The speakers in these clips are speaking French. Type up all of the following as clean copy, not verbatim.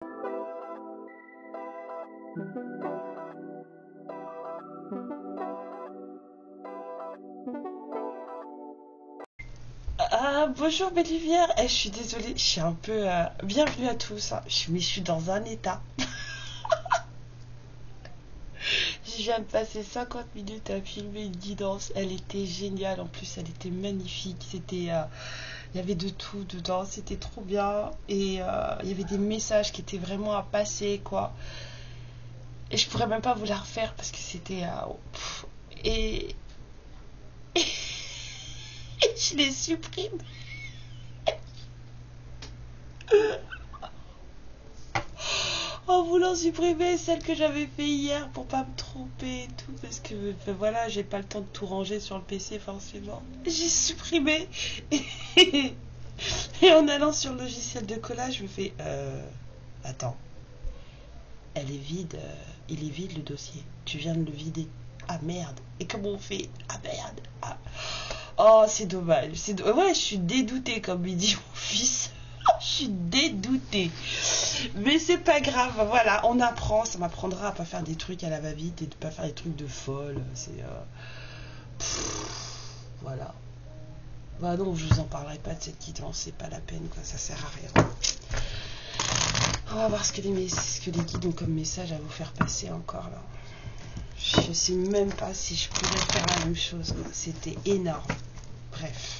Ah, bonjour belle lumière. Je suis désolée, je suis un peu. Bienvenue à tous, hein. Mais je suis dans un état. Je viens de passer 50 minutes à filmer une guidance. Elle était géniale. En plus, elle était magnifique. Il y avait de tout dedans. C'était trop bien. Et il y avait des messages qui étaient vraiment à passer, quoi. Et je pourrais même pas vous la refaire parce que c'était. Et. Je les supprime. En voulant supprimer celle que j'avais fait hier pour pas me tromper et tout, parce que voilà, j'ai pas le temps de tout ranger sur le PC forcément. J'ai supprimé et, et en allant sur le logiciel de collage, je me fais attends, elle est vide, il est vide le dossier. Tu viens de le vider. Ah merde. Et comment on fait? Ah merde. Ah. Oh, c'est dommage. Ouais, je suis dédoutée comme il dit mon fils. Je suis dédoutée. Mais c'est pas grave, voilà, on apprend, ça m'apprendra à pas faire des trucs à la va-vite et de pas faire des trucs de folle. Voilà. Bah non, je vous en parlerai pas de cette guidance, c'est pas la peine, quoi, ça sert à rien. On va voir ce que les guides ont comme message à vous faire passer encore là. Je sais même pas si je pourrais faire la même chose, quoi. C'était énorme. Bref.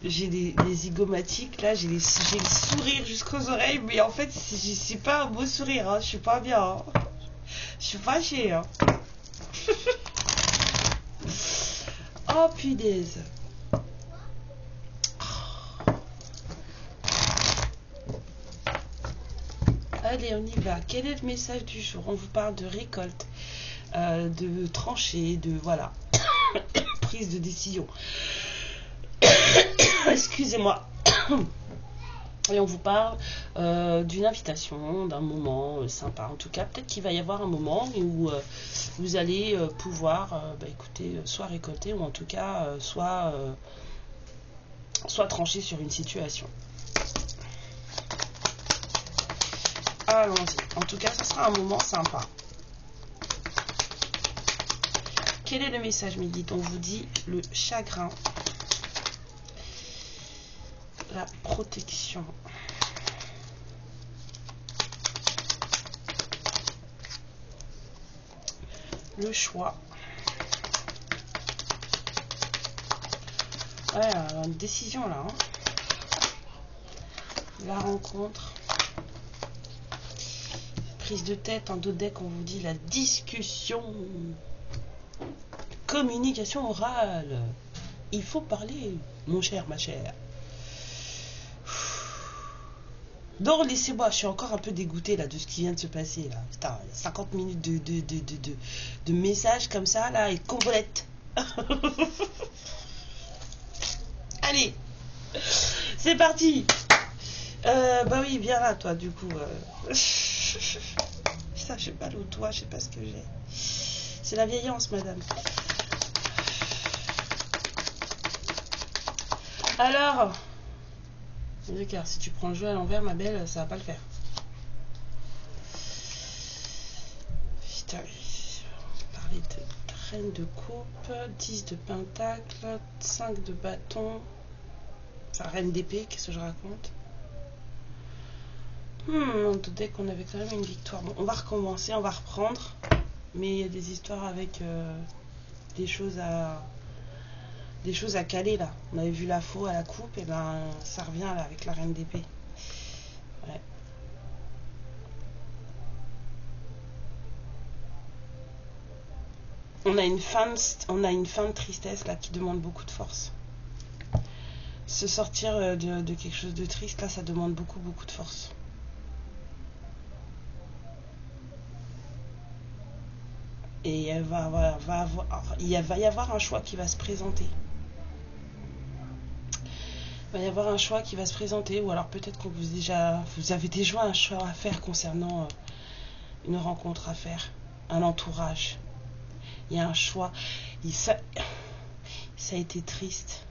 J'ai les zygomatiques, là, j'ai le sourire jusqu'aux oreilles, mais en fait, c'est pas un beau sourire, hein, je suis pas bien. Hein. Je suis fâchée. Hein. Oh, punaise. Allez, on y va. Quel est le message du jour? On vous parle de récolte, de tranchée, de voilà, prise de décision. Excusez-moi. Et on vous parle d'une invitation, d'un moment sympa. En tout cas, peut-être qu'il va y avoir un moment où vous allez pouvoir, écoutez, soit récolter ou en tout cas soit trancher sur une situation. Allons-y. En tout cas, ce sera un moment sympa. Quel est le message, Midi? On vous dit le chagrin, la protection, le choix. Ouais, une décision là. Hein. La rencontre. Prise de tête, en dos de deck, on vous dit la discussion. Communication orale. Il faut parler, mon cher, ma chère. Non, laissez-moi, je suis encore un peu dégoûtée là de ce qui vient de se passer là. Putain, 50 minutes de messages comme ça là et complète. Allez, c'est parti. Bah oui, viens là toi du coup. Putain, j'ai mal au doigt, je sais pas ce que j'ai. C'est la vieillance, madame. Alors, car si tu prends le jeu à l'envers, ma belle, ça va pas le faire. Putain, parler de reine de coupe, 10 de pentacle, 5 de bâton, enfin reine d'épée, qu'est-ce que je raconte? On doutait qu'on avait quand même une victoire. Bon, on va recommencer, on va reprendre, mais il y a des histoires avec des choses à caler là. On avait vu la faux à la coupe, et ben ça revient là avec la reine d'épée. Ouais. On a une fin de tristesse là qui demande beaucoup de force. Se sortir de quelque chose de triste là, ça demande beaucoup de force. Et il va y avoir un choix qui va se présenter. Il va y avoir un choix qui va se présenter, ou alors peut-être que vous avez déjà un choix à faire concernant une rencontre à faire, un entourage. Il y a un choix. Ça a été triste.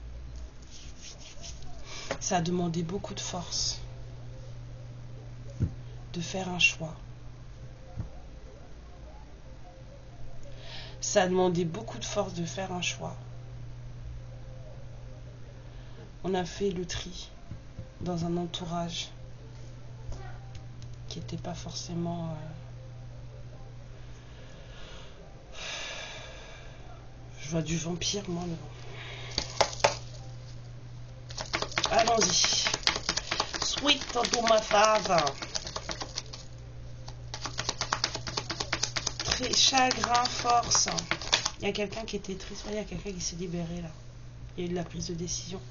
Ça a demandé beaucoup de force. de faire un choix. Ça a demandé beaucoup de force de faire un choix. On a fait le tri dans un entourage qui n'était pas forcément... Je vois du vampire, moi, mais bon. Allons-y. Sweet to my father. Très chagrin, force. Il y a quelqu'un qui était triste. Il y a quelqu'un qui s'est libéré, là. Il y a eu de la prise de décision.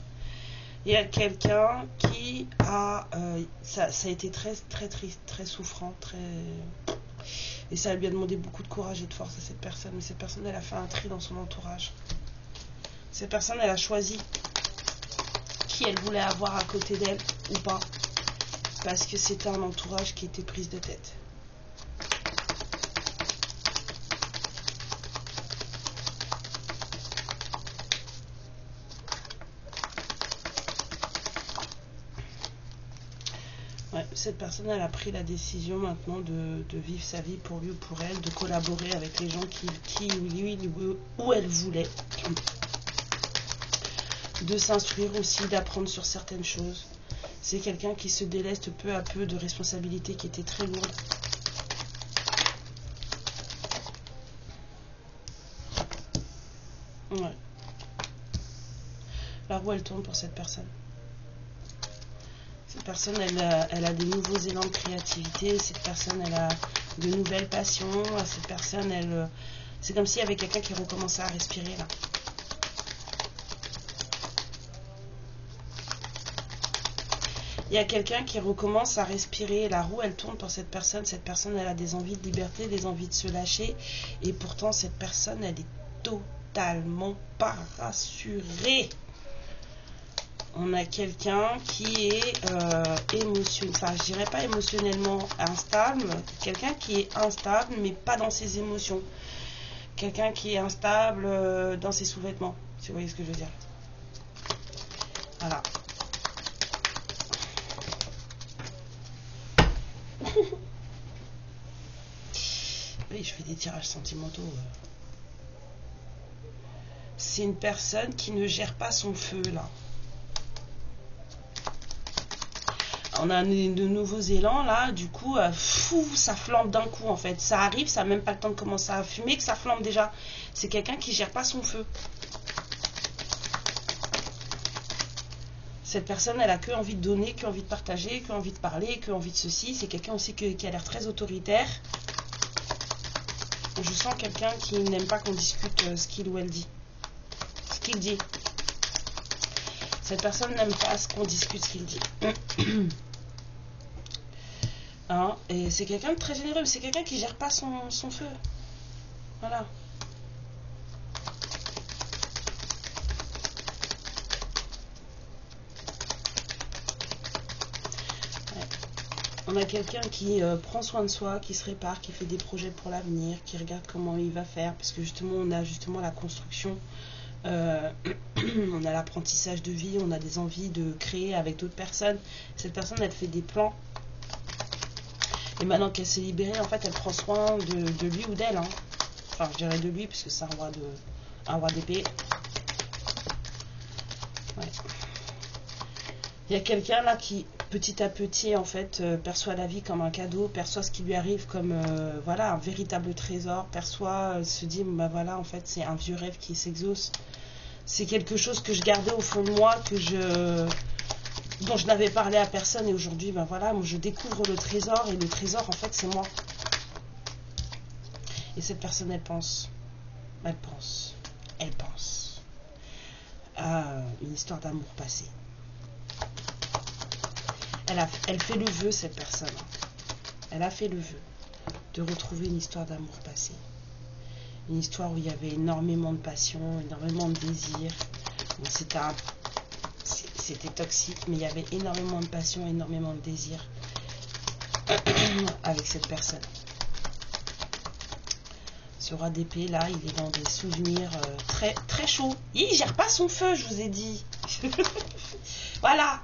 Il y a quelqu'un qui a... ça a été très, très triste, très souffrant, très... Et ça lui a demandé beaucoup de courage et de force à cette personne. Mais cette personne, elle a fait un tri dans son entourage. Cette personne, elle a choisi qui elle voulait avoir à côté d'elle ou pas. Parce que c'était un entourage qui était prise de tête. Ouais, cette personne, elle a pris la décision maintenant de vivre sa vie pour lui ou pour elle, de collaborer avec les gens qui lui, où elle voulait, de s'instruire aussi, d'apprendre sur certaines choses. C'est quelqu'un qui se déleste peu à peu de responsabilités qui étaient très lourdes. Ouais. La roue, elle tourne pour cette personne. Cette personne, elle a des nouveaux élans de créativité. Cette personne, elle a de nouvelles passions. Cette personne, c'est comme s'il y avait quelqu'un qui recommençait à respirer, là. Il y a quelqu'un qui recommence à respirer. La roue, elle tourne pour cette personne. Cette personne, elle a des envies de liberté, des envies de se lâcher. Et pourtant, cette personne, elle est totalement pas rassurée. On a quelqu'un qui est je dirais pas émotionnellement instable, quelqu'un qui est instable mais pas dans ses émotions, quelqu'un qui est instable dans ses sous-vêtements, si vous voyez ce que je veux dire. Voilà. Oui, je fais des tirages sentimentaux. C'est une personne qui ne gère pas son feu, là. On a de nouveaux élans là, du coup, ça flambe d'un coup en fait. Ça arrive, ça n'a même pas le temps de commencer à fumer, que ça flambe déjà. C'est quelqu'un qui gère pas son feu. Cette personne, elle a que envie de donner, que envie de partager, que envie de parler, que envie de ceci. C'est quelqu'un aussi qui a l'air très autoritaire. Je sens quelqu'un qui n'aime pas qu'on discute ce qu'il ou elle dit. Ce qu'il dit. Cette personne n'aime pas ce qu'on discute ce qu'il dit. Hein, et c'est quelqu'un de très généreux, mais c'est quelqu'un qui gère pas son feu. Voilà. Ouais. On a quelqu'un qui prend soin de soi, qui se répare, qui fait des projets pour l'avenir, qui regarde comment il va faire, parce que justement on a justement la construction. On a l'apprentissage de vie, on a des envies de créer avec d'autres personnes. Cette personne, elle fait des plans. Et maintenant qu'elle s'est libérée, en fait, elle prend soin de lui ou d'elle. Hein. Enfin, je dirais de lui, puisque c'est un roi d'épée. Ouais. Il y a quelqu'un là qui, petit à petit, en fait, perçoit la vie comme un cadeau, perçoit ce qui lui arrive comme, voilà, un véritable trésor, perçoit, se dit, bah voilà, en fait, c'est un vieux rêve qui s'exauce. C'est quelque chose que je gardais au fond de moi, dont je n'avais parlé à personne, et aujourd'hui, ben voilà, moi je découvre le trésor, et le trésor, en fait, c'est moi. Et cette personne, elle pense à une histoire d'amour passé. Elle fait le vœu, cette personne. Elle a fait le vœu de retrouver une histoire d'amour passé. Une histoire où il y avait énormément de passion, énormément de désir. Bon, c'était toxique, mais il y avait énormément de passion, énormément de désir avec cette personne. Ce roi d'épée, là, il est dans des souvenirs très, très chauds. Il gère pas son feu, je vous ai dit. Voilà.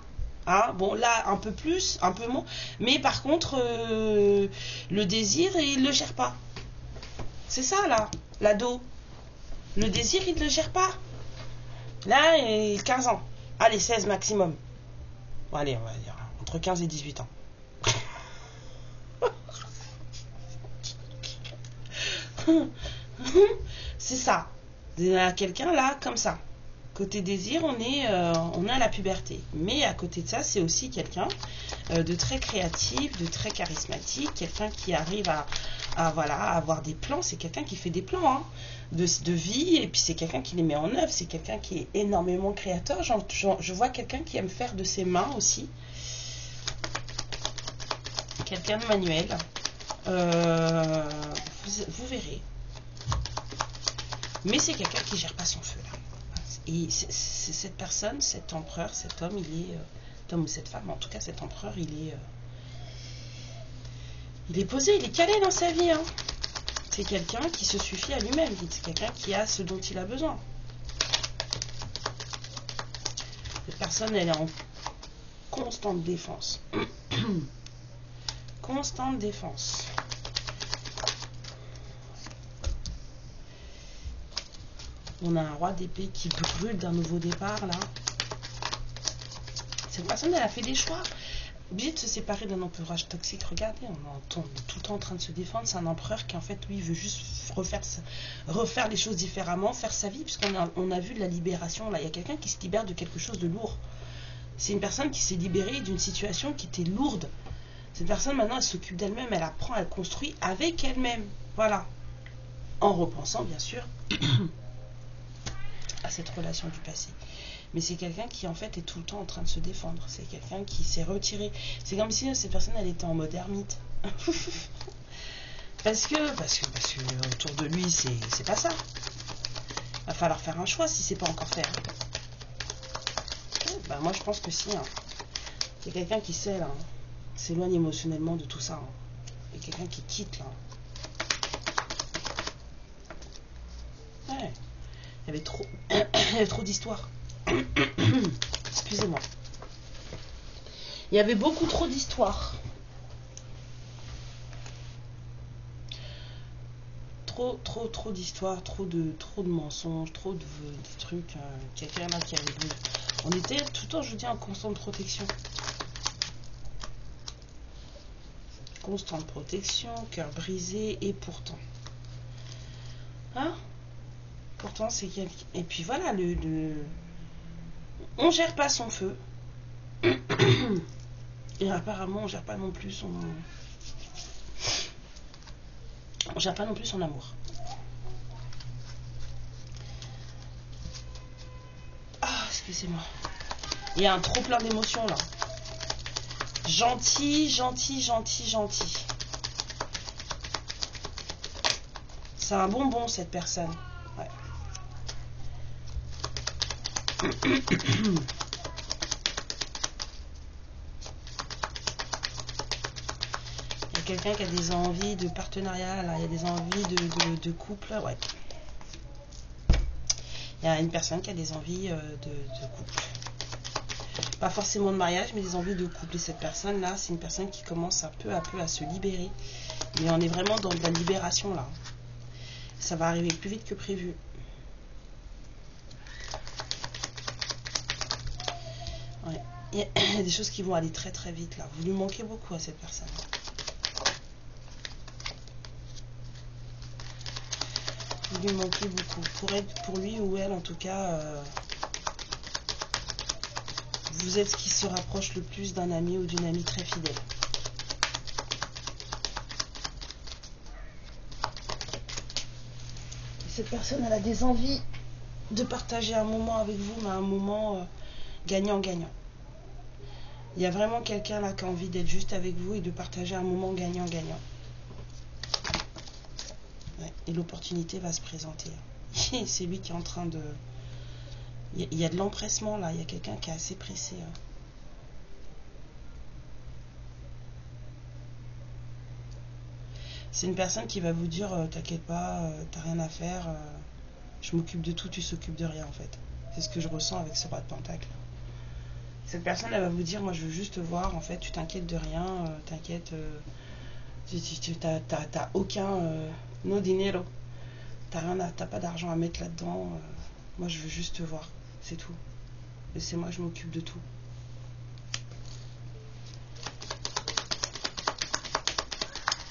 Hein, bon, là, un peu plus, un peu moins. Mais par contre, le désir, il ne le gère pas. C'est ça, là, l'ado. Le désir, il ne le gère pas. Là, il a 15 ans. Allez, 16 maximum. Bon, allez, on va dire entre 15 et 18 ans. C'est ça. Il y a quelqu'un là, comme ça. Côté désir, on est à la puberté. Mais à côté de ça, c'est aussi quelqu'un de très créatif, de très charismatique, quelqu'un qui arrive voilà, à avoir des plans. C'est quelqu'un qui fait des plans hein, de vie, et puis c'est quelqu'un qui les met en œuvre. C'est quelqu'un qui est énormément créateur. Je vois quelqu'un qui aime faire de ses mains aussi. Quelqu'un de manuel. Vous verrez. Mais c'est quelqu'un qui gère pas son feu là. Et c'est cette personne, cet empereur, cet homme, il est homme ou cette femme, en tout cas cet empereur, il est posé, il est calé dans sa vie. Hein. C'est quelqu'un qui se suffit à lui-même. C'est quelqu'un qui a ce dont il a besoin. Cette personne, elle est en constante défense. Constante défense. On a un roi d'épée qui brûle d'un nouveau départ, là. Cette personne, elle a fait des choix. Obligé de se séparer d'un entourage toxique. Regardez, on est tout le temps en train de se défendre. C'est un empereur qui, en fait, lui, veut juste refaire les choses différemment, faire sa vie, puisqu'on a vu de la libération. Là, il y a quelqu'un qui se libère de quelque chose de lourd. C'est une personne qui s'est libérée d'une situation qui était lourde. Cette personne, maintenant, elle s'occupe d'elle-même. Elle apprend, elle construit avec elle-même. Voilà. En repensant, bien sûr, à cette relation du passé. Mais c'est quelqu'un qui en fait est tout le temps en train de se défendre. C'est quelqu'un qui s'est retiré. C'est comme si cette personne elle était en mode ermite. parce que autour de lui c'est pas ça. Va falloir faire un choix si c'est pas encore fait. Bah moi je pense que si. Hein. C'est quelqu'un qui sait là, hein, s'éloigne émotionnellement de tout ça. Hein. Il y a quelqu'un qui quitte là. Ouais. Il y avait trop d'histoires. Excusez-moi. Il y avait beaucoup trop d'histoires. Trop d'histoires, trop de mensonges, trop de trucs. Quelqu'un là qui avait... On était tout le temps, je vous dis, en constante protection. Constante protection, cœur brisé, et pourtant. Hein? Pourtant, c'est quelqu'un... Et puis voilà, on gère pas son feu. Et apparemment, on gère pas non plus son... On gère pas non plus son amour. Ah, excusez-moi. Il y a un trop plein d'émotions, là. Gentil. C'est un bonbon, cette personne. Ouais. Il y a quelqu'un qui a des envies de partenariat, là. Il y a des envies de couple, ouais. Il y a une personne qui a des envies de couple. Pas forcément de mariage, mais des envies de couple. Et cette personne-là, c'est une personne qui commence peu à peu à se libérer. Mais on est vraiment dans de la libération, là. Ça va arriver plus vite que prévu. Ouais. Il y a des choses qui vont aller très très vite, là. Vous lui manquez beaucoup à cette personne. Vous lui manquez beaucoup. Pour lui ou elle, en tout cas... vous êtes ce qui se rapproche le plus d'un ami ou d'une amie très fidèle. Et cette personne, elle a des envies de partager un moment avec vous, mais un moment gagnant-gagnant. Il y a vraiment quelqu'un là qui a envie d'être juste avec vous et de partager un moment gagnant-gagnant. Ouais, et l'opportunité va se présenter. C'est lui qui est en train de... Il y a de l'empressement là, il y a quelqu'un qui est assez pressé. Hein. C'est une personne qui va vous dire t'inquiète pas, t'as rien à faire, je m'occupe de tout, tu s'occupes de rien en fait. C'est ce que je ressens avec ce roi de pentacle. Cette personne, elle va vous dire, moi je veux juste te voir, en fait, tu t'inquiètes de rien, t'inquiètes, t'as aucun, no dinero, t'as pas d'argent à mettre là-dedans, moi je veux juste te voir, c'est tout. Et c'est moi, je m'occupe de tout.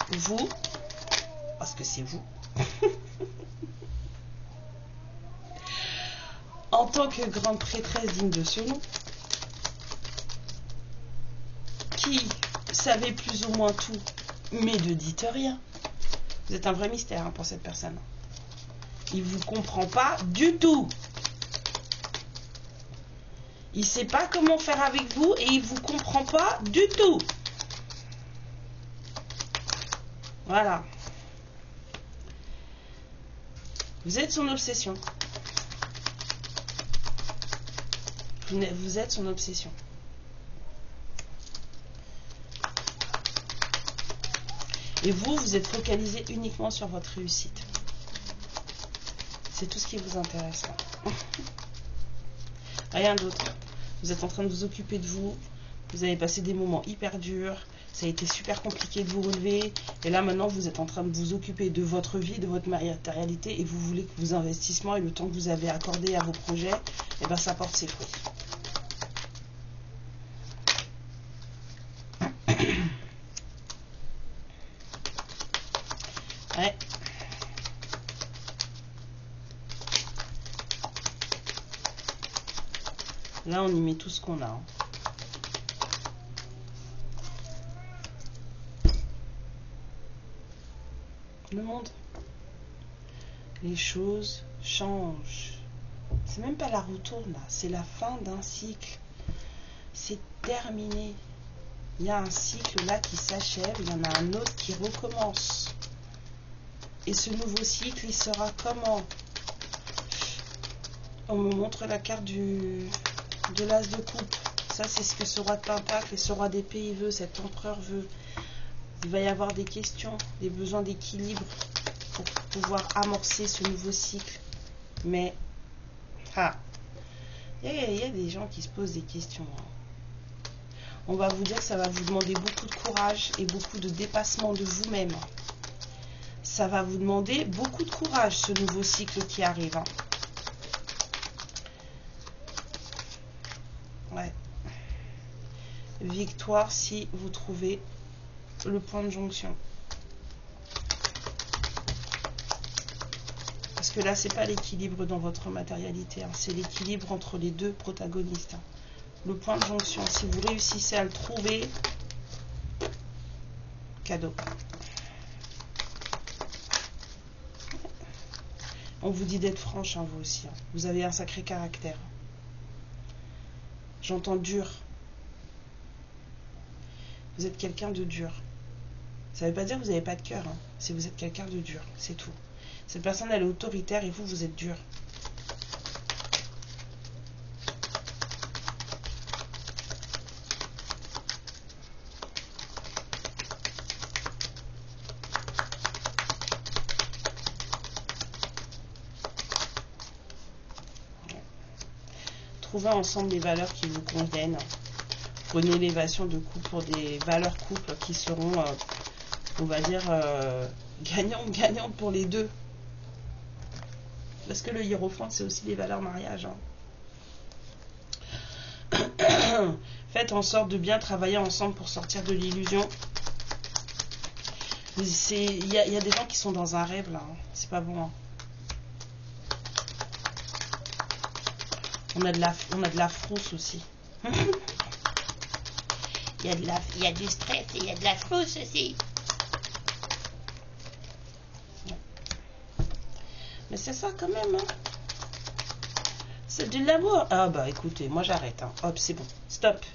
Vous, parce que c'est vous, en tant que grande prêtresse digne de ce nom, qui savez plus ou moins tout, mais ne dites rien. Vous êtes un vrai mystère hein, pour cette personne. Il ne vous comprend pas du tout. Il ne sait pas comment faire avec vous et il ne vous comprend pas du tout. Voilà. Vous êtes son obsession. Vous êtes son obsession. Et vous, vous êtes focalisé uniquement sur votre réussite. C'est tout ce qui vous intéresse. Rien d'autre. Vous êtes en train de vous occuper de vous. Vous avez passé des moments hyper durs. Ça a été super compliqué de vous relever. Et là, maintenant, vous êtes en train de vous occuper de votre vie, de votre matérialité. Et vous voulez que vos investissements et le temps que vous avez accordé à vos projets, eh ben, ça porte ses fruits. Ouais. Là, on y met tout ce qu'on a. Hein. Le monde. Les choses changent. C'est même pas la roue tourne, là. C'est la fin d'un cycle. C'est terminé. Il y a un cycle là qui s'achève. Il y en a un autre qui recommence. Et ce nouveau cycle, il sera comment? On me montre la carte de l'as de coupe. Ça, c'est ce que ce roi de pentacle et ce roi d'épée veut, cet empereur veut. Il va y avoir des questions, des besoins d'équilibre pour pouvoir amorcer ce nouveau cycle. Mais, il y a des gens qui se posent des questions. Hein. On va vous dire que ça va vous demander beaucoup de courage et beaucoup de dépassement de vous-même. Ça va vous demander beaucoup de courage, ce nouveau cycle qui arrive. Hein. Ouais. Victoire si vous trouvez le point de jonction. Parce que là, c'est pas l'équilibre dans votre matérialité. Hein. C'est l'équilibre entre les deux protagonistes. Hein. Le point de jonction, si vous réussissez à le trouver, cadeau. On vous dit d'être franche, hein, vous aussi. Hein. Vous avez un sacré caractère. J'entends dur. Vous êtes quelqu'un de dur. Ça ne veut pas dire que vous n'avez pas de cœur. Hein. C'est vous êtes quelqu'un de dur. C'est tout. Cette personne, elle est autoritaire et vous, vous êtes dur. Trouvez ensemble des valeurs qui vous conviennent. Prenez l'élévation de couple pour des valeurs couples qui seront, on va dire, gagnantes pour les deux. Parce que le hiérophante, c'est aussi les valeurs mariage. Hein. Faites en sorte de bien travailler ensemble pour sortir de l'illusion. Il y a des gens qui sont dans un rêve là. Hein. C'est pas bon. Hein. On a de la frousse aussi. Il y a du stress et il y a de la frousse aussi. Mais c'est ça quand même. Hein. C'est de l'amour. Ah bah écoutez, moi j'arrête. Hein. Hop, c'est bon. Stop.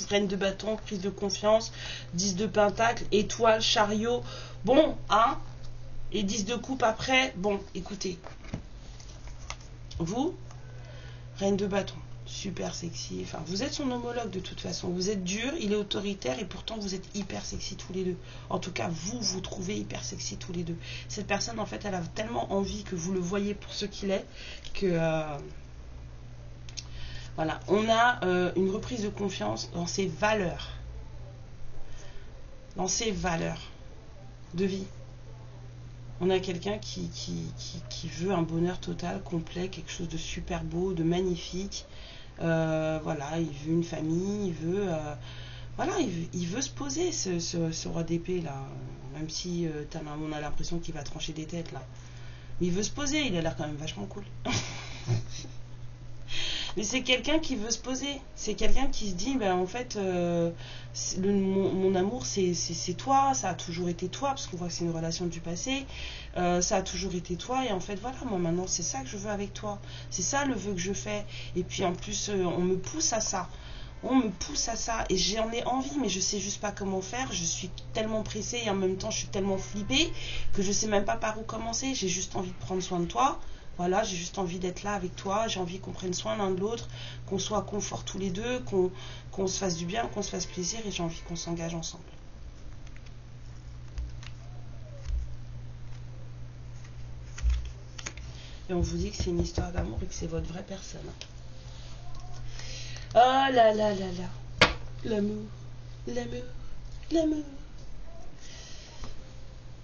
Reine de bâton, prise de confiance, 10 de pentacle, étoile, chariot. Bon, hein. Et 10 de coupe après. Bon, écoutez. Vous, reine de bâton. Super sexy, enfin vous êtes son homologue de toute façon, vous êtes dur, il est autoritaire et pourtant vous êtes hyper sexy tous les deux. En tout cas vous trouvez hyper sexy tous les deux. Cette personne en fait elle a tellement envie que vous le voyez pour ce qu'il est que Voilà, on a une reprise de confiance dans ses valeurs. Dans ses valeurs de vie. On a quelqu'un qui veut un bonheur total, complet, quelque chose de super beau, de magnifique. Voilà, il veut une famille, il veut... voilà, il veut se poser, ce roi d'épée là. Même si on a l'impression qu'il va trancher des têtes là. Mais il veut se poser, il a l'air quand même vachement cool. Mais c'est quelqu'un qui veut se poser. C'est quelqu'un qui se dit, ben en fait, mon amour, c'est toi. Ça a toujours été toi, parce qu'on voit que c'est une relation du passé. Ça a toujours été toi. Et en fait, voilà, moi maintenant, c'est ça que je veux avec toi. C'est ça le vœu que je fais. Et puis en plus, on me pousse à ça. On me pousse à ça. Et j'en ai envie, mais je sais juste pas comment faire. Je suis tellement pressée et en même temps, je suis tellement flippée que je sais même pas par où commencer. J'ai juste envie de prendre soin de toi. Voilà, j'ai juste envie d'être là avec toi, j'ai envie qu'on prenne soin l'un de l'autre, qu'on soit confort tous les deux, qu'on se fasse du bien, qu'on se fasse plaisir et j'ai envie qu'on s'engage ensemble. Et on vous dit que c'est une histoire d'amour et que c'est votre vraie personne. Oh là là là là, l'amour, l'amour, l'amour.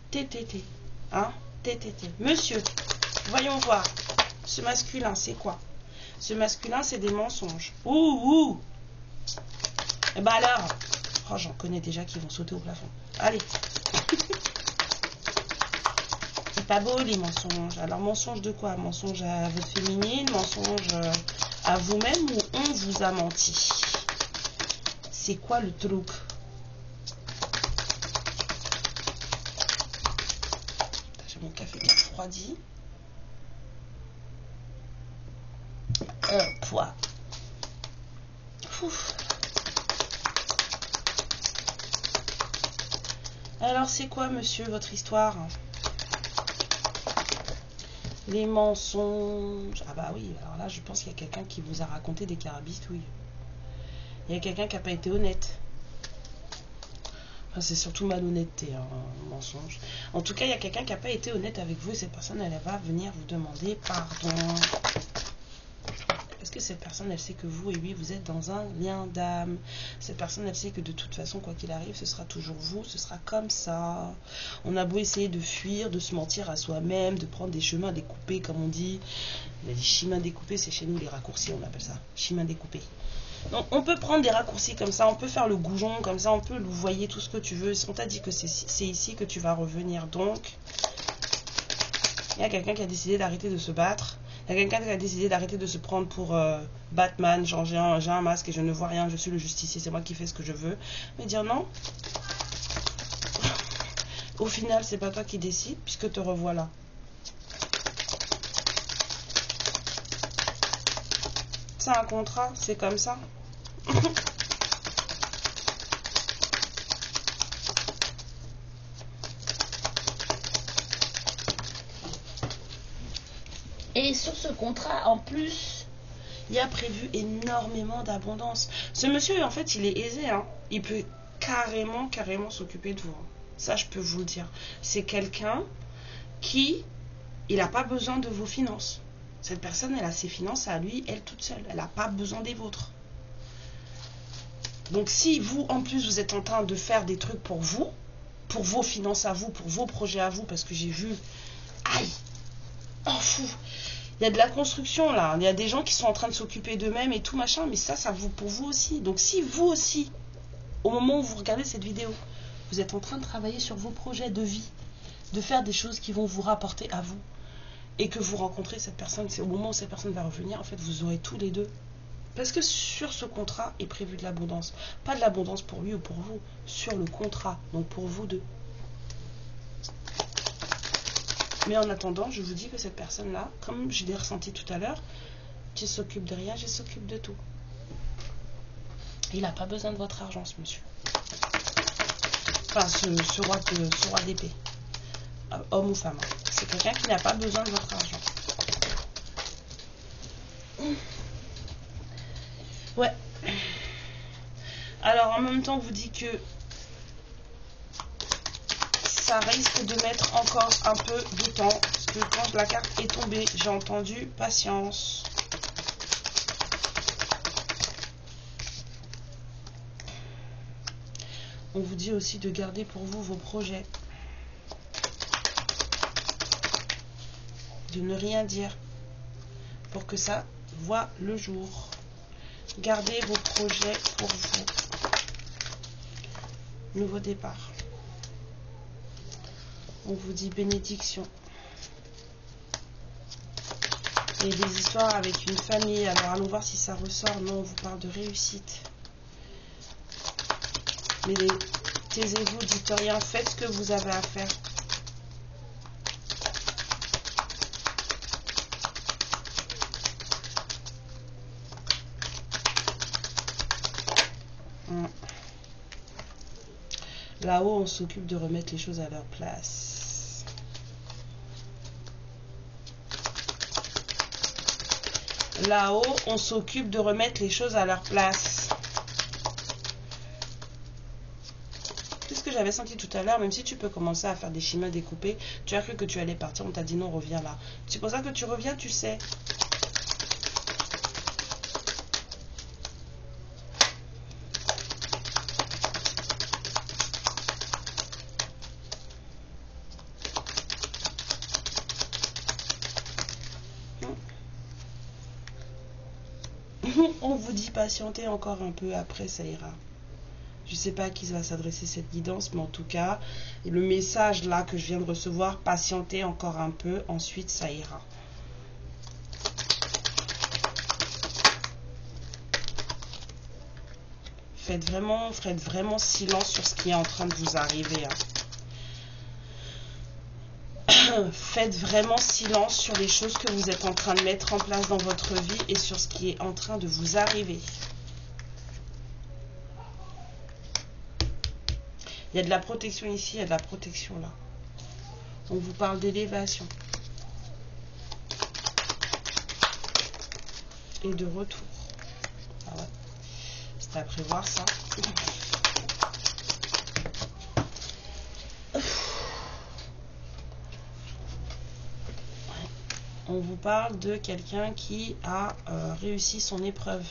TTT, hein, TTT. Monsieur, voyons voir. Ce masculin, c'est quoi? Ce masculin, c'est des mensonges. Ouh. Et bah alors. Oh, j'en connais déjà qui vont sauter au plafond. Allez. C'est pas beau les mensonges. Alors, mensonge de quoi? Mensonge à votre féminine, mensonge à vous-même ou on vous a menti? C'est quoi le truc? J'ai mon café qui a refroidi. Poids. Ouf. Alors c'est quoi monsieur votre histoire? Les mensonges. Ah bah oui, alors là je pense qu'il y a quelqu'un qui vous a raconté des carabistouilles. Il y a quelqu'un qui n'a pas été honnête. Enfin, c'est surtout malhonnêteté, hein, mensonge. En tout cas, il y a quelqu'un qui n'a pas été honnête avec vous et cette personne elle va venir vous demander pardon. Est-ce que cette personne, elle sait que vous et lui, vous êtes dans un lien d'âme? Cette personne, elle sait que de toute façon, quoi qu'il arrive, ce sera toujours vous, ce sera comme ça. On a beau essayer de fuir, de se mentir à soi-même, de prendre des chemins découpés, comme on dit. Les chemins découpés, c'est chez nous les raccourcis, on appelle ça. Chemins découpés. Donc, on peut prendre des raccourcis comme ça, on peut faire le goujon comme ça, on peut vous voyer tout ce que tu veux. On t'a dit que c'est ici que tu vas revenir. Donc, il y a quelqu'un qui a décidé d'arrêter de se battre. Il y a quelqu'un qui a décidé d'arrêter de se prendre pour Batman, genre j'ai un masque et je ne vois rien, je suis le justicier, c'est moi qui fais ce que je veux. Mais dire non. Au final, c'est pas toi qui décides puisque te revoilà. C'est un contrat, c'est comme ça. Et sur ce contrat, en plus, il y a prévu énormément d'abondance. Ce monsieur, en fait, il est aisé. Hein. Il peut carrément s'occuper de vous. Ça, je peux vous le dire. C'est quelqu'un qui, il n'a pas besoin de vos finances. Cette personne, elle a ses finances à lui, elle toute seule. Elle n'a pas besoin des vôtres. Donc, si vous, en plus, vous êtes en train de faire des trucs pour vous, pour vos finances à vous, pour vos projets à vous, parce que j'ai vu... Aïe, oh fou. Il y a de la construction là, il y a des gens qui sont en train de s'occuper d'eux-mêmes et tout machin, mais ça vaut pour vous aussi. Donc si vous aussi, au moment où vous regardez cette vidéo, vous êtes en train de travailler sur vos projets de vie, de faire des choses qui vont vous rapporter à vous, et que vous rencontrez cette personne, c'est au moment où cette personne va revenir, en fait vous aurez tous les deux. Parce que sur ce contrat est prévu de l'abondance. Pas de l'abondance pour lui ou pour vous, sur le contrat, donc pour vous deux. Mais en attendant, je vous dis que cette personne-là, comme je l'ai ressenti tout à l'heure, je s'occupe de rien, je s'occupe de tout. Il n'a pas besoin de votre argent, ce monsieur. Enfin, ce roi d'épée. Homme ou femme. C'est quelqu'un qui n'a pas besoin de votre argent. Ouais. Alors, en même temps, on vous dit que ça risque de mettre encore un peu de temps, parce que quand la carte est tombée, j'ai entendu patience. On vous dit aussi de garder pour vous vos projets. De ne rien dire pour que ça voit le jour. Gardez vos projets pour vous. Nouveau départ. On vous dit bénédiction. Et des histoires avec une famille. Alors allons voir si ça ressort. Non, on vous parle de réussite. Mais taisez-vous, dites rien, faites ce que vous avez à faire. Là-haut, on s'occupe de remettre les choses à leur place. Là-haut, on s'occupe de remettre les choses à leur place. C'est ce que j'avais senti tout à l'heure, même si tu peux commencer à faire des schémas découpés, tu as cru que tu allais partir, on t'a dit non, reviens là. C'est pour ça que tu reviens, tu sais. On vous dit patienter encore un peu, après ça ira. Je ne sais pas à qui va s'adresser cette guidance, mais en tout cas, le message là que je viens de recevoir, patienter encore un peu, ensuite ça ira. Faites vraiment silence sur ce qui est en train de vous arriver. Faites vraiment silence sur les choses que vous êtes en train de mettre en place dans votre vie et sur ce qui est en train de vous arriver. Il y a de la protection ici, il y a de la protection là. On vous parle d'élévation. Et de retour. Ah ouais. C'était à prévoir ça. On vous parle de quelqu'un qui a réussi son épreuve.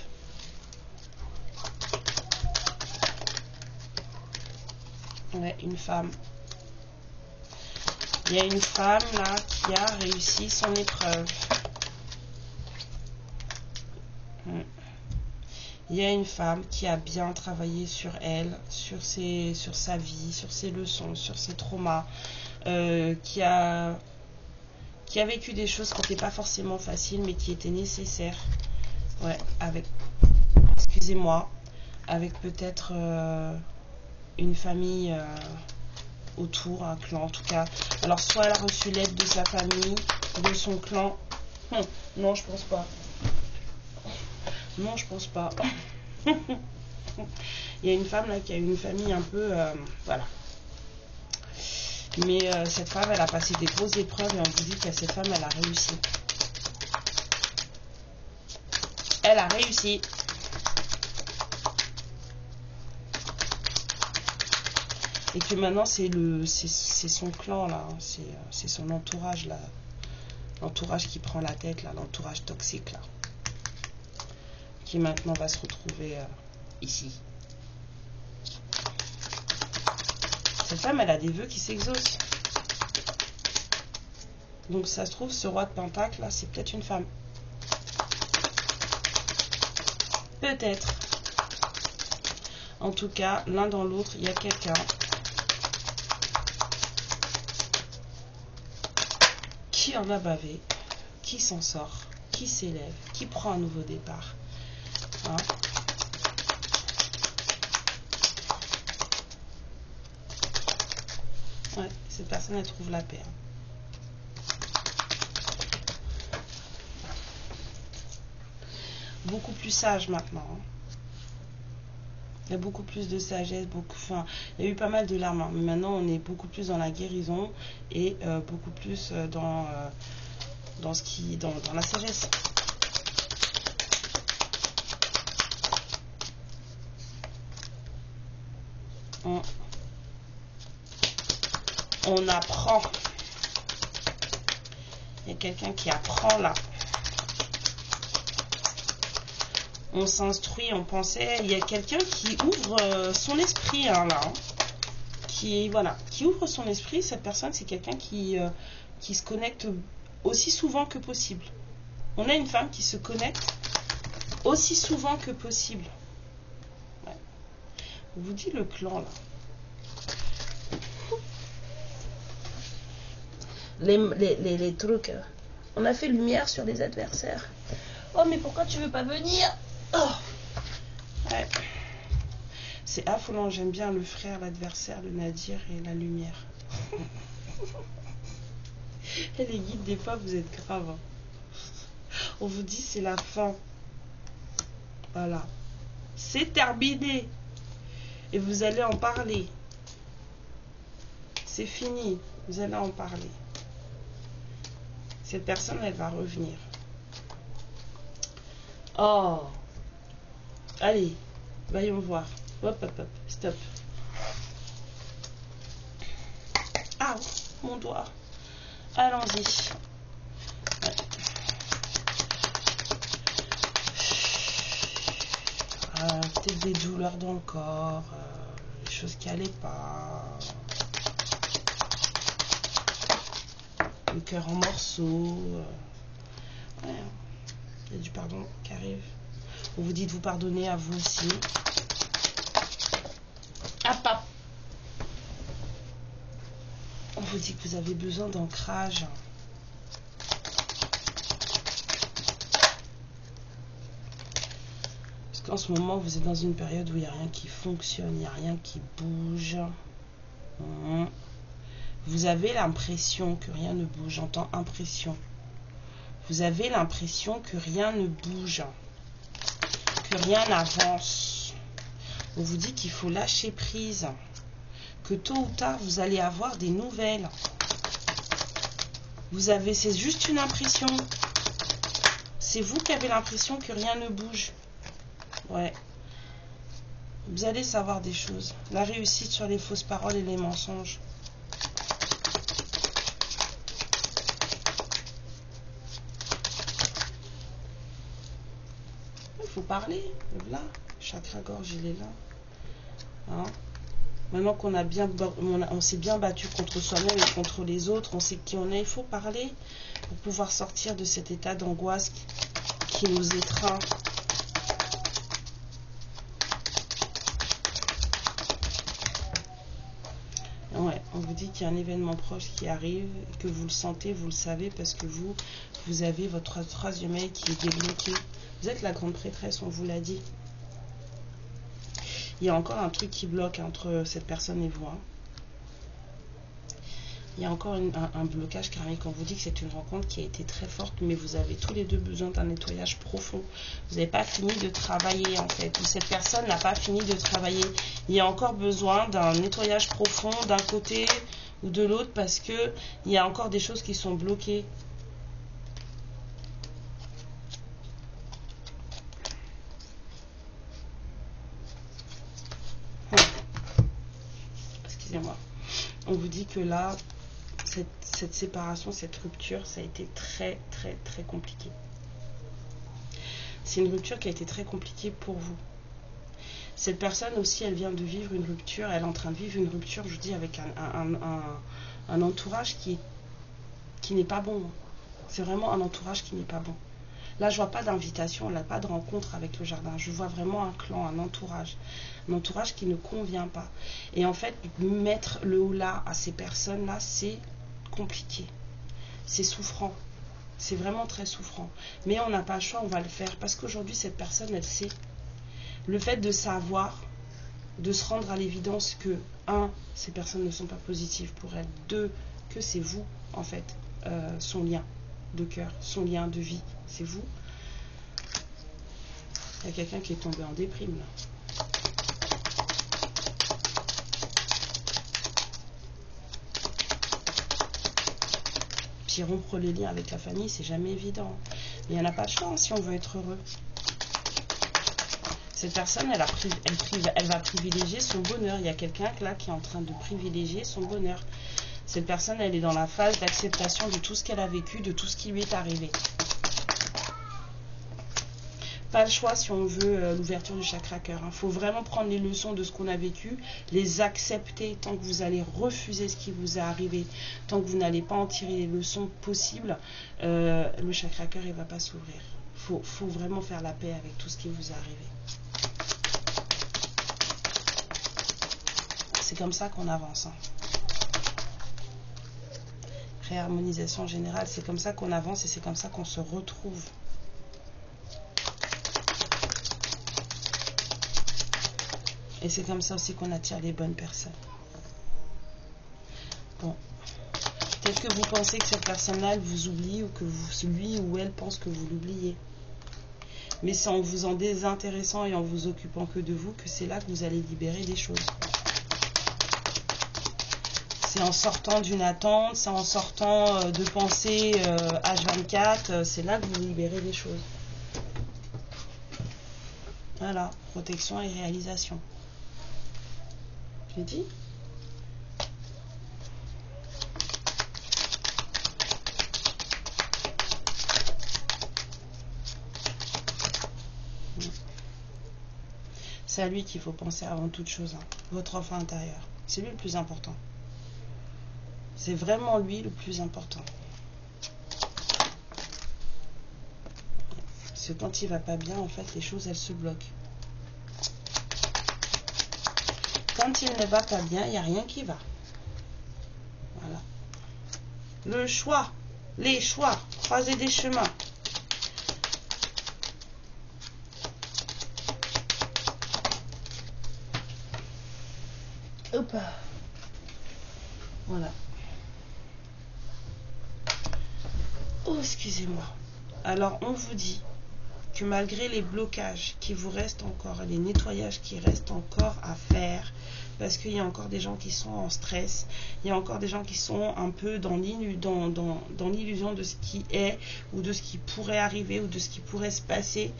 Ouais, une femme. Il y a une femme là qui a réussi son épreuve. Il y a une femme qui a bien travaillé sur elle, sur sa vie, sur ses leçons, sur ses traumas, qui a vécu des choses qui n'étaient pas forcément faciles, mais qui étaient nécessaires. Ouais, avec, excusez-moi, avec peut-être une famille autour, un clan en tout cas. Alors, soit elle a reçu l'aide de sa famille, de son clan. Non, je pense pas. Non, je pense pas. Il y a une femme là qui a eu une famille un peu... voilà. Mais cette femme, elle a passé des grosses épreuves et on vous dit que cette femme, elle a réussi. Elle a réussi. Et que maintenant, c'est son clan, là. C'est son entourage, là. L'entourage qui prend la tête, là. L'entourage toxique, là. Qui maintenant va se retrouver ici. Cette femme, elle a des vœux qui s'exaucent. Donc, ça se trouve, ce roi de Pentacle, là, c'est peut-être une femme. Peut-être. En tout cas, l'un dans l'autre, il y a quelqu'un qui en a bavé, qui s'en sort, qui s'élève, qui prend un nouveau départ. Hein? Ouais, cette personne, elle trouve la paix. Beaucoup plus sage maintenant. Il y a beaucoup plus de sagesse, enfin, il y a eu pas mal de larmes, mais maintenant on est beaucoup plus dans la guérison et beaucoup plus dans la sagesse. On apprend. Il y a quelqu'un qui apprend là. On s'instruit, on pensait. Il y a quelqu'un qui ouvre son esprit hein, là. Hein. voilà, qui ouvre son esprit. Cette personne, c'est quelqu'un qui se connecte aussi souvent que possible. On a une femme qui se connecte aussi souvent que possible. Ouais. On vous dit le clan, là. Les trucs. On a fait lumière sur les adversaires. Oh, mais pourquoi tu veux pas venir? Oh. Ouais. C'est affolant, j'aime bien le frère, l'adversaire, le nadir et la lumière. Et les guides, des fois, vous êtes graves. Hein. On vous dit c'est la fin. Voilà. C'est terminé. Et vous allez en parler. C'est fini. Vous allez en parler. Cette personne, elle va revenir. Oh. Allez, voyons voir. Hop, hop, hop. Stop. Ah, mon doigt. Allons-y. Ouais. Peut-être des douleurs dans le corps, des choses qui n'allaient pas. Le cœur en morceaux. Ouais. Il y a du pardon qui arrive. On vous dit de vous pardonner à vous aussi. Ah, pas. On vous dit que vous avez besoin d'ancrage. Parce qu'en ce moment, vous êtes dans une période où il n'y a rien qui fonctionne, il n'y a rien qui bouge. Vous avez l'impression que rien ne bouge. J'entends impression. Vous avez l'impression que rien ne bouge, que rien n'avance. On vous dit qu'il faut lâcher prise, que tôt ou tard, vous allez avoir des nouvelles. C'est juste une impression. C'est vous qui avez l'impression que rien ne bouge. Ouais. Vous allez savoir des choses. La réussite sur les fausses paroles et les mensonges. Il faut parler. Là, chakra gorge, il est là. Hein? Maintenant qu'on a on s'est bien battu contre soi-même et contre les autres, on sait qui on est, il faut parler pour pouvoir sortir de cet état d'angoisse qui nous étreint. Ouais, on vous dit qu'il y a un événement proche qui arrive, que vous le sentez, vous le savez, parce que vous avez votre troisième œil qui est débloqué. Vous êtes la grande prêtresse, on vous l'a dit. Il y a encore un truc qui bloque entre cette personne et vous. Hein. Il y a encore un blocage karmique. On vous dit que c'est une rencontre qui a été très forte, mais vous avez tous les deux besoin d'un nettoyage profond. Vous n'avez pas fini de travailler, en fait. Ou cette personne n'a pas fini de travailler. Il y a encore besoin d'un nettoyage profond d'un côté ou de l'autre, parce que il y a encore des choses qui sont bloquées. Excusez-moi. On vous dit que là, cette séparation, cette rupture, ça a été très, très, très compliqué. C'est une rupture qui a été très compliquée pour vous. Cette personne aussi, elle vient de vivre une rupture, elle est en train de vivre une rupture, je dis, avec un entourage qui n'est pas bon. C'est vraiment un entourage qui n'est pas bon. Là, je vois pas d'invitation, là, pas de rencontre avec le jardin. Je vois vraiment un clan, un entourage qui ne convient pas. Et en fait, mettre le haut là à ces personnes-là, c'est compliqué. C'est souffrant. C'est vraiment très souffrant. Mais on n'a pas le choix, on va le faire. Parce qu'aujourd'hui, cette personne, elle sait. Le fait de savoir, de se rendre à l'évidence que, 1, ces personnes ne sont pas positives pour elle. 2, que c'est vous, en fait, son lien de cœur, son lien de vie, c'est vous. Il y a quelqu'un qui est tombé en déprime, là. Puis rompre les liens avec la famille, c'est jamais évident. Mais il n'y en a pas de choix si on veut être heureux. Cette personne, elle va privilégier son bonheur. Il y a quelqu'un là qui est en train de privilégier son bonheur. Cette personne, elle est dans la phase d'acceptation de tout ce qu'elle a vécu, de tout ce qui lui est arrivé. Pas le choix si on veut l'ouverture du chakra cœur. Il faut vraiment prendre les leçons de ce qu'on a vécu, les accepter tant que vous allez refuser ce qui vous est arrivé, tant que vous n'allez pas en tirer les leçons possibles, le chakra cœur il va pas s'ouvrir. Faut vraiment faire la paix avec tout ce qui vous est arrivé. C'est comme ça qu'on avance. Hein. Réharmonisation générale, c'est comme ça qu'on avance et c'est comme ça qu'on se retrouve. Et c'est comme ça aussi qu'on attire les bonnes personnes. Bon. Peut-être que vous pensez que cette personne-là, elle vous oublie ou que lui ou elle pense que vous l'oubliez. Mais c'est en vous en désintéressant et en vous occupant que de vous que c'est là que vous allez libérer des choses. C'est en sortant d'une attente, c'est en sortant de pensées H24, c'est là que vous libérez des choses. Voilà, protection et réalisation. J'ai dit ? C'est à lui qu'il faut penser avant toute chose, hein. Votre enfant intérieur. C'est lui le plus important. C'est vraiment lui le plus important. Parce que quand il va pas bien, en fait, les choses, elles se bloquent. Quand il ne va pas bien, il n'y a rien qui va. Voilà. Le choix, les choix, croiser des chemins. Hop. Voilà. Oh, excusez-moi. Alors, on vous dit que malgré les blocages qui vous restent encore, les nettoyages qui restent encore à faire, parce qu'il y a encore des gens qui sont en stress, il y a encore des gens qui sont un peu dans l'illusion de ce qui est, ou de ce qui pourrait arriver, ou de ce qui pourrait se passer.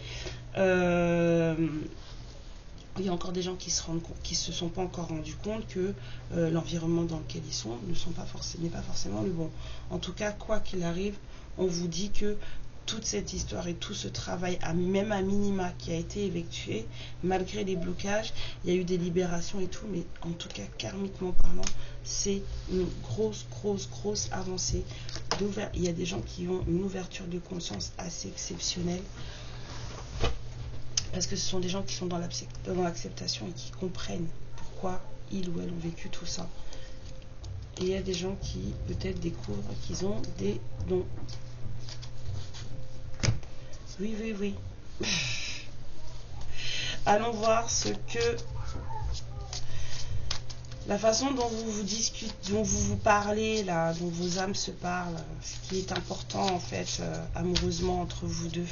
Il y a encore des gens qui se sont pas encore rendus compte que l'environnement dans lequel ils sont n'est pas forcément le bon. En tout cas, quoi qu'il arrive, on vous dit que toute cette histoire et tout ce travail, même à minima, qui a été effectué, malgré les blocages, il y a eu des libérations et tout, mais en tout cas, karmiquement parlant, c'est une grosse avancée. Il y a des gens qui ont une ouverture de conscience assez exceptionnelle, parce que ce sont des gens qui sont dans l'acceptation et qui comprennent pourquoi ils ou elles ont vécu tout ça. Et il y a des gens qui peut-être découvrent qu'ils ont des dons. Oui. Allons voir la façon dont vous vous discutez, dont vous vous parlez, là, dont vos âmes se parlent, ce qui est important en fait, amoureusement entre vous deux.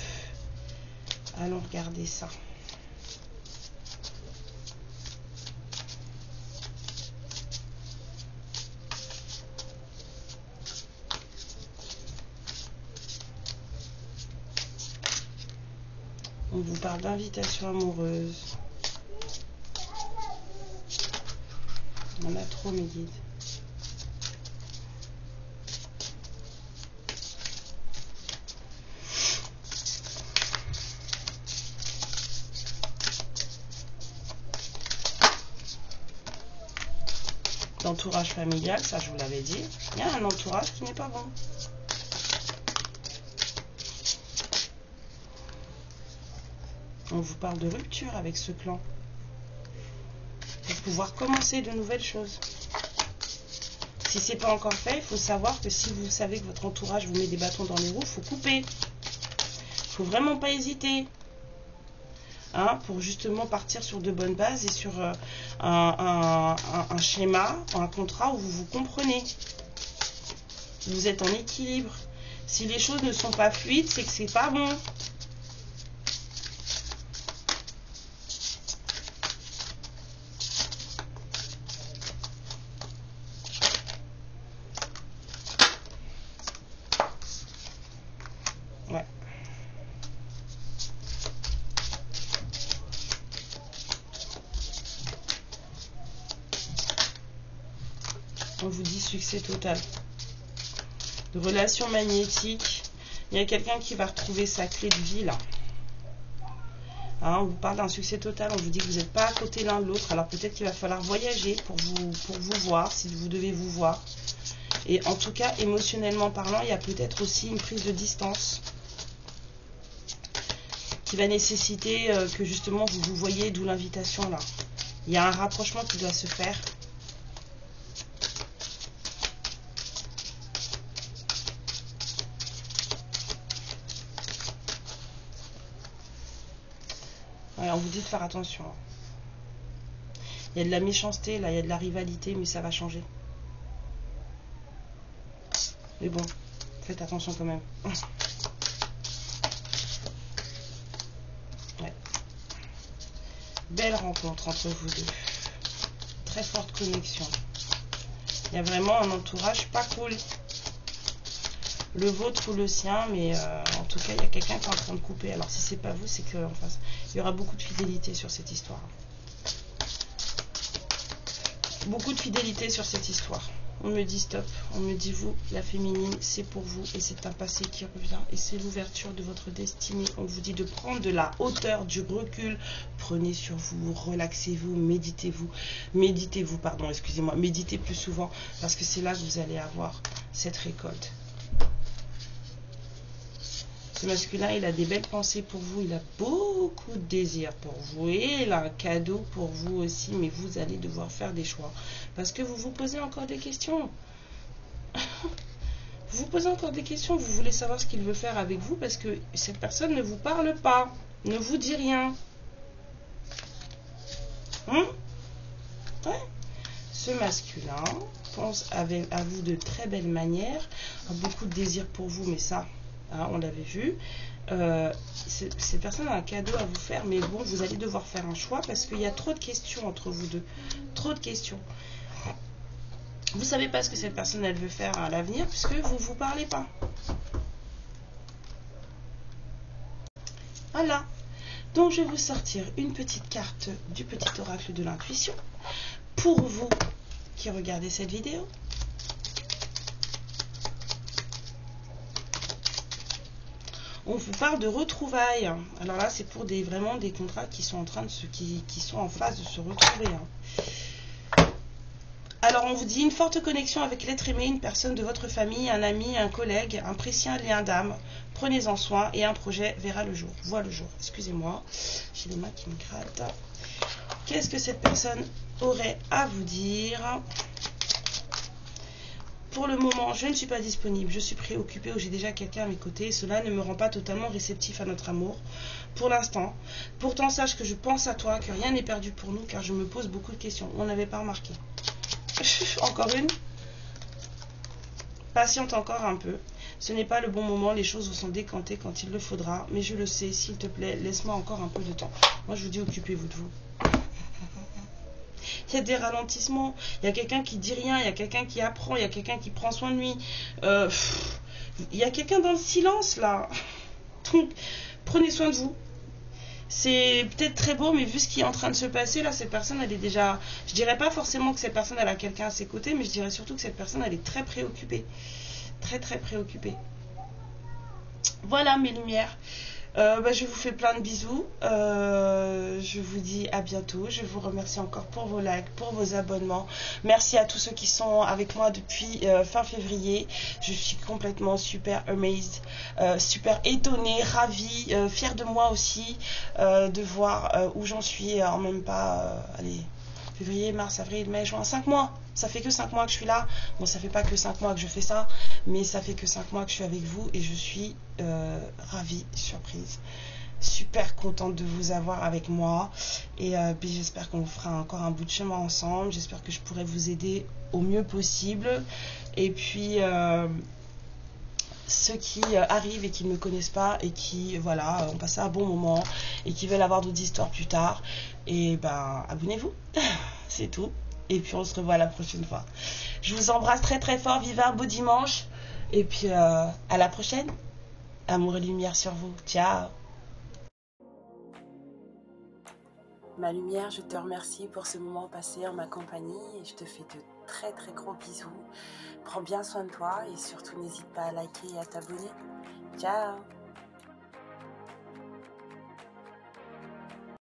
Allons regarder ça. On vous parle d'invitation amoureuse. On a trop, mes guides. L'entourage familial, ça je vous l'avais dit. Il y a un entourage qui n'est pas bon. On vous parle de rupture avec ce clan. Pour pouvoir commencer de nouvelles choses. Si c'est pas encore fait, il faut savoir que si vous savez que votre entourage vous met des bâtons dans les roues, il faut couper. Il faut vraiment pas hésiter. Hein, pour justement partir sur de bonnes bases et sur un schéma, un contrat où vous vous comprenez. Vous êtes en équilibre. Si les choses ne sont pas fluides, c'est que c'est pas bon. Ouais. On vous dit succès total. De relations magnétiques. Il y a quelqu'un qui va retrouver sa clé de vie là. Hein, on vous parle d'un succès total, on vous dit que vous n'êtes pas à côté l'un de l'autre. Alors peut-être qu'il va falloir voyager pour vous voir, si vous devez vous voir. Et en tout cas, émotionnellement parlant, il y a peut-être aussi une prise de distance qui va nécessiter que justement vous vous voyez, d'où l'invitation là. Il y a un rapprochement qui doit se faire. Ouais, on vous dit de faire attention. Il y a de la méchanceté, là, il y a de la rivalité, mais ça va changer. Mais bon, faites attention quand même. Ouais. Belle rencontre entre vous deux. Très forte connexion. Il y a vraiment un entourage pas cool. Le vôtre ou le sien, mais en tout cas, il y a quelqu'un qui est en train de couper. Alors, si c'est pas vous, c'est qu'en face, il y aura beaucoup de fidélité sur cette histoire. Beaucoup de fidélité sur cette histoire. On me dit stop, on me dit vous, la féminine, c'est pour vous et c'est un passé qui revient et c'est l'ouverture de votre destinée. On vous dit de prendre de la hauteur, du recul. Prenez sur vous, relaxez-vous, méditez-vous, pardon, excusez-moi, méditez plus souvent parce que c'est là que vous allez avoir cette récolte. Ce masculin, il a des belles pensées pour vous, il a beaucoup de désirs pour vous et il a un cadeau pour vous aussi, mais vous allez devoir faire des choix parce que vous vous posez encore des questions. Vous vous posez encore des questions, vous voulez savoir ce qu'il veut faire avec vous parce que cette personne ne vous parle pas, ne vous dit rien. Ouais. Ce masculin pense à vous de très belle manière, a beaucoup de désirs pour vous, mais ça... Hein, on l'avait vu. Cette personne a un cadeau à vous faire, mais bon, vous allez devoir faire un choix parce qu'il y a trop de questions entre vous deux. Trop de questions. Vous ne savez pas ce que cette personne elle veut faire à l'avenir puisque vous ne vous parlez pas. Voilà. Donc, je vais vous sortir une petite carte du petit oracle de l'intuition pour vous qui regardez cette vidéo. On vous parle de retrouvailles. Alors là, c'est pour vraiment des contrats qui sont en train de qui sont en phase de se retrouver. Alors, on vous dit une forte connexion avec l'être aimé, une personne de votre famille, un ami, un collègue, un précieux lien d'âme. Prenez-en soin et un projet verra le jour. Voit le jour. Excusez-moi, j'ai les mains qui me grattent. Qu'est-ce que cette personne aurait à vous dire ? Pour le moment, je ne suis pas disponible, je suis préoccupée ou j'ai déjà quelqu'un à mes côtés et cela ne me rend pas totalement réceptif à notre amour pour l'instant. Pourtant, sache que je pense à toi, que rien n'est perdu pour nous car je me pose beaucoup de questions. On n'avait pas remarqué. Encore une. Patiente encore un peu. Ce n'est pas le bon moment, les choses sont décantées quand il le faudra, mais je le sais, s'il te plaît, laisse-moi encore un peu de temps. Moi, je vous dis, occupez-vous de vous. Il y a des ralentissements, il y a quelqu'un qui dit rien, il y a quelqu'un qui apprend, il y a quelqu'un qui prend soin de lui. Il y a quelqu'un dans le silence là. Donc, prenez soin de vous. C'est peut-être très beau, mais vu ce qui est en train de se passer là, cette personne elle est déjà... Je dirais pas forcément que cette personne elle a quelqu'un à ses côtés, mais je dirais surtout que cette personne elle est très préoccupée. Très très préoccupée. Voilà mes lumières. Je vous fais plein de bisous. Je vous dis à bientôt. Je vous remercie encore pour vos likes, pour vos abonnements. Merci à tous ceux qui sont avec moi depuis fin février. Je suis complètement super amazed, super étonnée, ravie, fière de moi aussi de voir où j'en suis en même pas... allez, février, mars, avril, mai, juin, 5 mois. Ça fait que 5 mois que je suis là. Bon, ça fait pas que 5 mois que je fais ça, mais ça fait que 5 mois que je suis avec vous et je suis ravie, surprise. Super contente de vous avoir avec moi et puis j'espère qu'on fera encore un bout de chemin ensemble. J'espère que je pourrai vous aider au mieux possible. Et puis ceux qui arrivent et qui ne me connaissent pas et qui voilà ont passé un bon moment et qui veulent avoir d'autres histoires plus tard, et ben abonnez-vous. C'est tout. Et puis on se revoit la prochaine fois. Je vous embrasse très très fort. Vivez un beau dimanche. Et puis à la prochaine. Amour et lumière sur vous. Ciao. Ma lumière, je te remercie pour ce moment passé en ma compagnie. Et je te fais de très très gros bisous. Prends bien soin de toi et surtout n'hésite pas à liker et à t'abonner. Ciao.